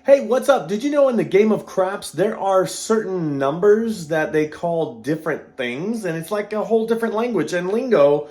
Hey, what's up? Did you know in the game of craps there are certain numbers that they call different things, and it's like a whole different language and lingo?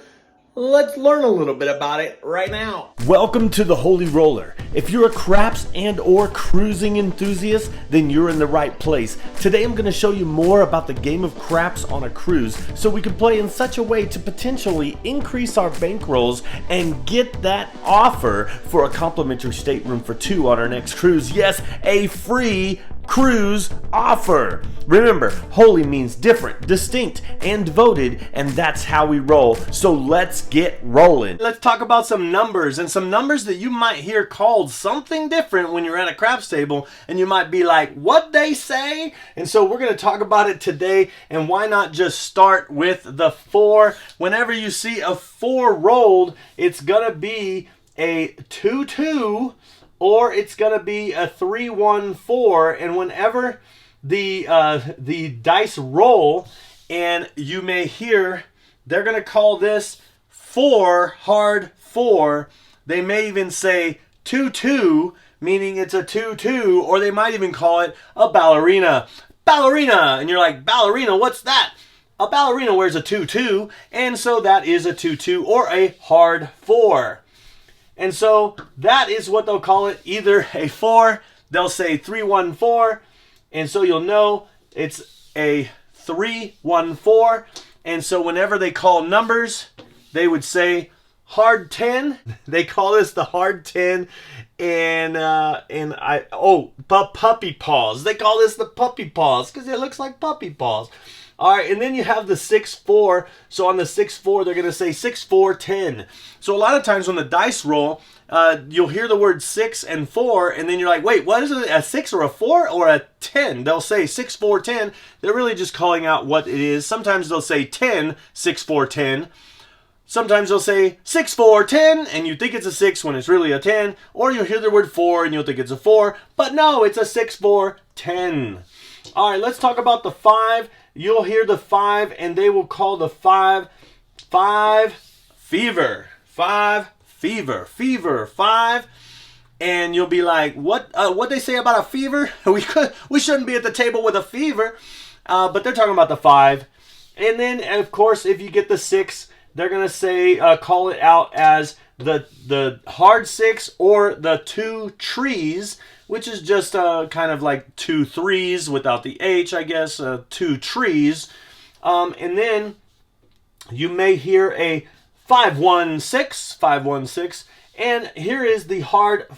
Let's learn a little bit about it right now. Welcome to the Holy Roller. If you're a craps and or cruising enthusiast, then you're in the right place. Today I'm going to show you more about the game of craps on a cruise so we can play in such a way to potentially increase our bankrolls and get that offer for a complimentary stateroom for two on our next cruise. Yes, a free cruise offer. Remember, holy means different, distinct, and devoted, and that's how we roll. So let's get rolling. Let's talk about some numbers, and some numbers that you might hear called something different when you're at a craps table, and you might be like, what they say? And so we're going to talk about it today, and why not just start with the 4? Whenever you see a 4 rolled, it's going to be a 2-2, or it's going to be a 3-1-4, and whenever the dice roll, and you may hear they're going to call this 4 hard 4. They may even say 2-2, meaning it's a 2-2, or they might even call it a ballerina. Ballerina, and you're like, ballerina, what's that? A ballerina wears a 2-2, and so that is a 2-2 or a hard 4. And so that is what they'll call it, either a 4, they'll say 3-1-4, and so you'll know it's a 3-1-4. And so whenever they call numbers, they would say hard 10. They call this the hard 10, puppy paws. They call this the puppy paws because it looks like puppy paws. All right, and then you have the 6-4. So on the 6-4, they're going to say 6-4-10. So a lot of times when the dice roll, you'll hear the word 6 and 4, and then you're like, wait, what is it, a 6 or a 4 or a 10? They'll say 6-4-10. They're really just calling out what it is. Sometimes they'll say 10, 6-4-10. Sometimes they'll say 6-4-10, and you think it's a 6 when it's really a 10. Or you'll hear the word 4, and you'll think it's a 4. But no, it's a 6-4-10. All right, let's talk about the 5. You'll hear the 5, and they will call the 5 fever. 5 fever. Fever 5. And you'll be like, what they say about a fever? We shouldn't be at the table with a fever. But they're talking about the 5. And then, of course, if you get the 6, they're going to say, call it out as the hard 6 or the 2 trees, which is just kind of like 2 3s without the H, I guess, 2 trees. And then you may hear a 5-1-6, 5-1-6. And here is the hard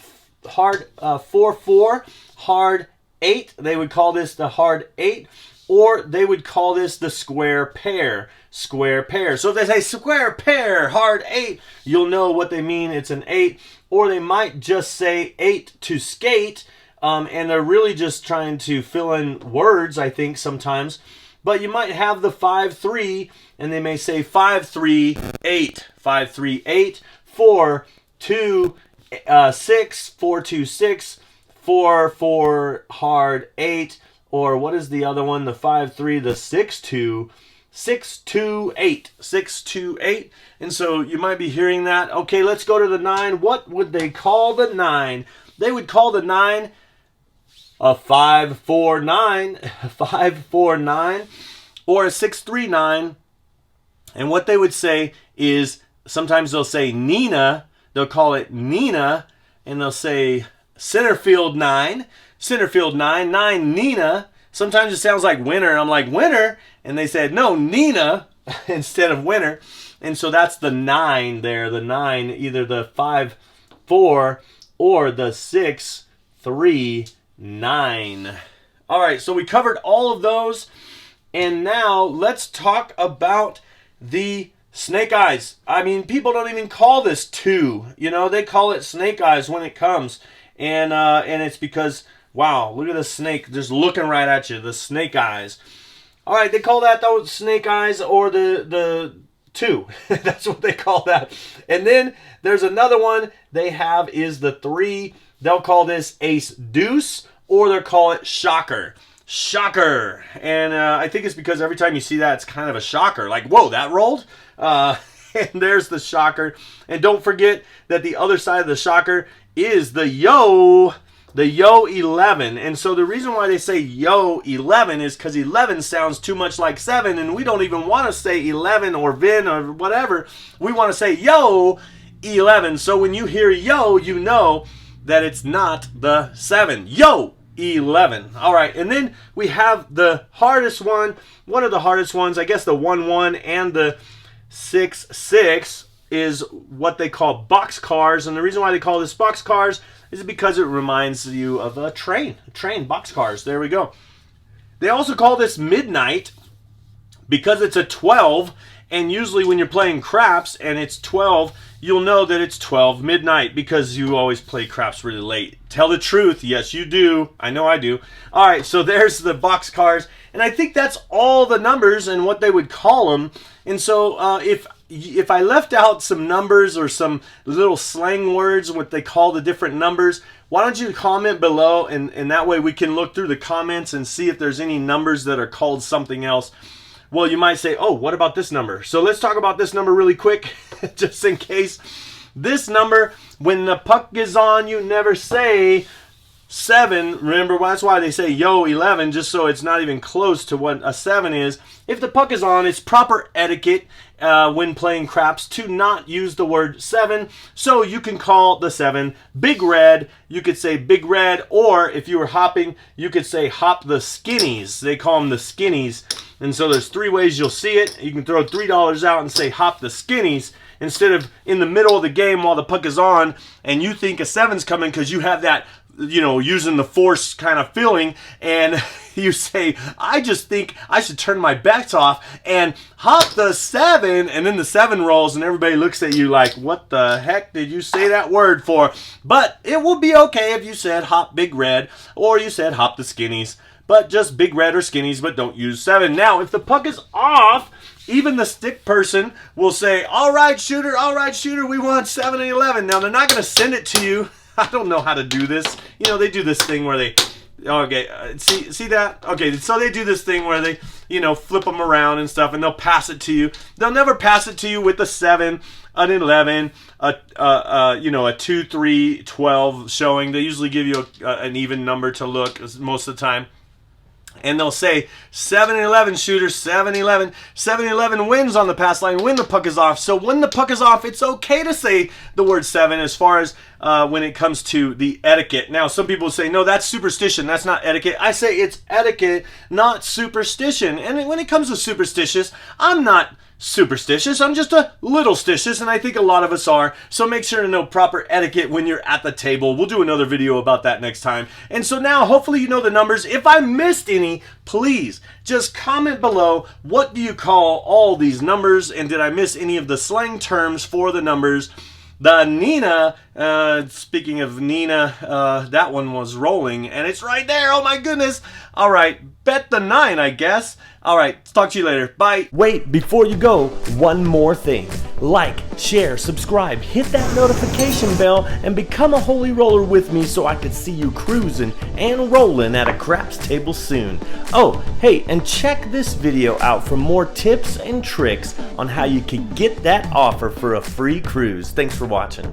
4-4, hard 8. They would call this the hard 8. Or they would call this the square pair. Square pair. So if they say square pair, hard 8, you'll know what they mean. It's an 8. Or they might just say 8 to skate. And they're really just trying to fill in words, I think, sometimes. But you might have the 5-3, and they may say 5-3-8. 5-3-8. 4-2-6. 4-2-6. 4-4 hard 8. Or what is the other one? The 5-3, the 6-2, 6-2-8, 6-2-8. And so you might be hearing that. Okay, let's go to the 9. What would they call the 9? They would call the 9 a 5-4-9, 5-4-9, or a 6-3-9. And what they would say is, sometimes they'll say Nina. They'll call it Nina, and they'll say center field 9. Centerfield 9, 9 Nina. Sometimes it sounds like winner. I'm like, winner? And they said, no, Nina instead of winner. And so that's the 9 there. The 9, either the 5-4 or the 6-3-9. All right, so we covered all of those. And now let's talk about the snake eyes. I mean, people don't even call this 2. You know, they call it snake eyes when it comes. And it's because, wow, look at the snake just looking right at you, the snake eyes. All right, they call that those snake eyes or the 2. That's what they call that. And then there's another one they have is the 3. They'll call this ace deuce, or they'll call it shocker. Shocker. And I think it's because every time you see that, it's kind of a shocker. Like, whoa, that rolled? And there's the shocker. And don't forget that the other side of the shocker is the yo. The Yo 11. And so the reason why they say Yo 11 is because 11 sounds too much like 7, and we don't even want to say 11 or Vin or whatever. We want to say Yo 11. So when you hear Yo, you know that it's not the 7. Yo 11. All right, and then we have the hardest one of the hardest ones, I guess the 1-1 and the 6-6 is what they call box cars. And the reason why they call this box cars is because it reminds you of a train, box cars. There we go. They also call this midnight because it's a 12, and usually when you're playing craps and it's 12, you'll know that it's 12 midnight because you always play craps really late. Tell the truth. Yes, you do. I know I do. All right, so there's the box cars, and I think that's all the numbers and what they would call them. And so if I left out some numbers or some little slang words, what they call the different numbers, why don't you comment below, and that way we can look through the comments and see if there's any numbers that are called something else. Well, you might say, oh, what about this number? So let's talk about this number really quick, just in case. This number, when the puck is on, you never say 7. Remember, that's why they say Yo 11, just so it's not even close to what a 7 is. If the puck is on, it's proper etiquette when playing craps to not use the word 7. So you can call the 7 Big Red. You could say Big Red, or if you were hopping, you could say Hop the Skinnies. They call them the Skinnies. And so there's 3 ways you'll see it. You can throw $3 out and say Hop the Skinnies instead of in the middle of the game while the puck is on and you think a 7's coming because you have that, you know, using the force kind of feeling, and you say, I just think I should turn my bets off and hop the 7, and then the 7 rolls and everybody looks at you like, what the heck did you say that word for? But it will be okay if you said Hop Big Red or you said Hop the Skinnies, but just Big Red or Skinnies, but don't use 7. Now, if the puck is off, even the stick person will say, all right, shooter, we want 7 and 11. Now, they're not going to send it to you. I don't know how to do this. You know, they do this thing where they, okay, see that? Okay, so they do this thing where they, you know, flip them around and stuff, and they'll pass it to you. They'll never pass it to you with a 7, an 11, you know, a 2, 3, 12 showing. They usually give you an even number to look most of the time. And they'll say 7-11 shooter, 7-11. 7-11 wins on the pass line when the puck is off. So when the puck is off, it's okay to say the word 7 as far as when it comes to the etiquette. Now, some people say, no, that's superstition. That's not etiquette. I say it's etiquette, not superstition. And when it comes to superstitious, I'm not superstitious. I'm just a little stitious, and I think a lot of us are. So make sure to know proper etiquette when you're at the table. We'll do another video about that next time. And so now, hopefully you know the numbers. If I missed any, please just comment below. What do you call all these numbers? And did I miss any of the slang terms for the numbers? The Nina, speaking of Nina, that one was rolling, and it's right there. Oh my goodness. All right, bet the 9, I guess. All right, talk to you later. Bye. Wait, before you go, one more thing. Like, share, subscribe, hit that notification bell, and become a holy roller with me so I can see you cruising and rolling at a craps table soon. Oh, hey, and check this video out for more tips and tricks on how you can get that offer for a free cruise. Thanks for watching.